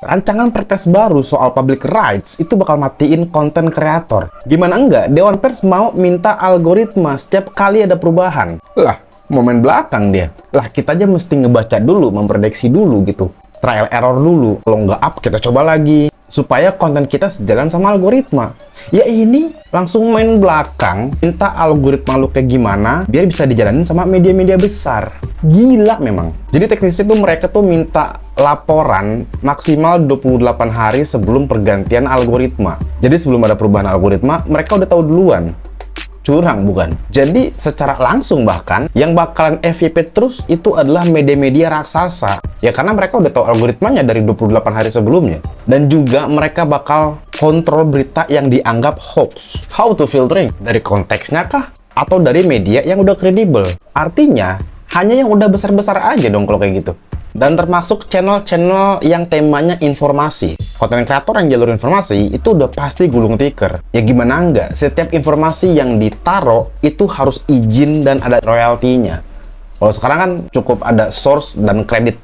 Rancangan perpres baru soal public rights itu bakal matiin konten kreator. Gimana enggak, Dewan Pers mau minta algoritma setiap kali ada perubahan. Lah, mau main belakang dia. Lah, kita aja mesti ngebaca dulu, memprediksi dulu gitu. Trial error dulu. Kalau nggak up, kita coba lagi. Supaya konten kita sejalan sama algoritma. Ya ini langsung main belakang, minta algoritma lu kayak gimana, biar bisa dijalanin sama media-media besar. Gila memang. Jadi teknisnya tuh mereka tuh minta laporan maksimal 28 hari sebelum pergantian algoritma. Jadi sebelum ada perubahan algoritma, mereka udah tahu duluan. Curang bukan? Jadi secara langsung bahkan yang bakalan FYP terus itu adalah media-media raksasa. Ya karena mereka udah tahu algoritmanya dari 28 hari sebelumnya. Dan juga mereka bakal kontrol berita yang dianggap hoax. How to filtering? Dari konteksnya kah? Atau dari media yang udah kredibel? Artinya hanya yang udah besar-besar aja dong kalau kayak gitu. Dan termasuk channel-channel yang temanya informasi. Konten kreator yang jalur informasi itu udah pasti gulung tikar. Ya gimana enggak, setiap informasi yang ditaro itu harus izin dan ada royaltinya. Kalau sekarang kan cukup ada source dan kredit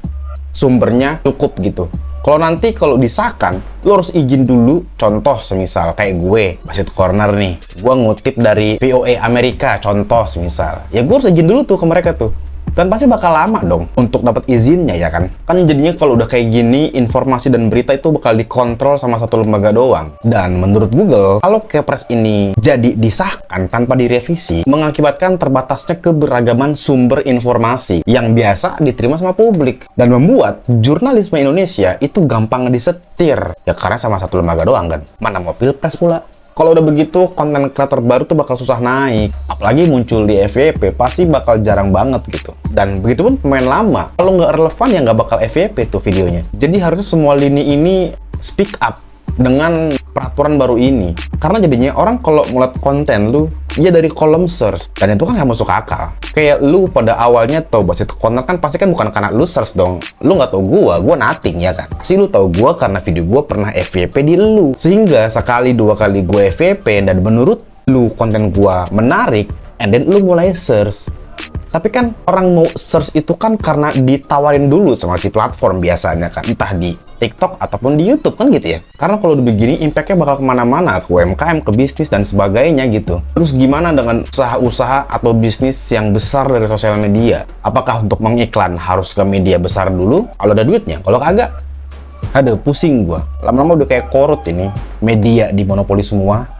sumbernya cukup gitu. Kalau nanti kalau disahkan, lo harus izin dulu. Contoh semisal kayak gue, Basit Corner nih. Gue ngutip dari VOA Amerika, contoh semisal. Ya gue harus izin dulu tuh ke mereka tuh. Dan pasti bakal lama dong untuk dapat izinnya ya kan? Kan jadinya kalau udah kayak gini, informasi dan berita itu bakal dikontrol sama satu lembaga doang. Dan menurut Google, kalau Kepres ini jadi disahkan tanpa direvisi, mengakibatkan terbatasnya keberagaman sumber informasi yang biasa diterima sama publik. Dan membuat jurnalisme Indonesia itu gampang disetir. Ya karena sama satu lembaga doang kan? Mana mau pilpres pula? Kalau udah begitu, konten kreator baru tuh bakal susah naik. Apalagi muncul di FYP, pasti bakal jarang banget gitu. Dan begitu pun pemain lama. Kalau nggak relevan ya nggak bakal FYP tuh videonya. Jadi harusnya semua lini ini speak up dengan peraturan baru ini. Karena jadinya orang kalau ngeliat konten lu, ya dari kolom search. Dan itu kan nggak masuk akal. Kayak lu pada awalnya tau Basit Corner kan pasti kan bukan karena lu search dong. Lu nggak tau gua nothing ya kan. Pasti lu tau gua karena video gua pernah FYP di lu. Sehingga sekali dua kali gua FYP dan menurut lu konten gua menarik, and then lu mulai search. Tapi kan orang mau search itu kan karena ditawarin dulu sama si platform biasanya kan. Entah di TikTok ataupun di YouTube kan gitu ya. Karena kalau begini impact-nya bakal kemana-mana. Ke UMKM, ke bisnis, dan sebagainya gitu. Terus gimana dengan usaha-usaha atau bisnis yang besar dari sosial media? Apakah untuk mengiklan harus ke media besar dulu? Kalau ada duitnya? Kalau kagak? Aduh, pusing gua. Lama-lama udah kayak korut ini. Media dimonopoli semua.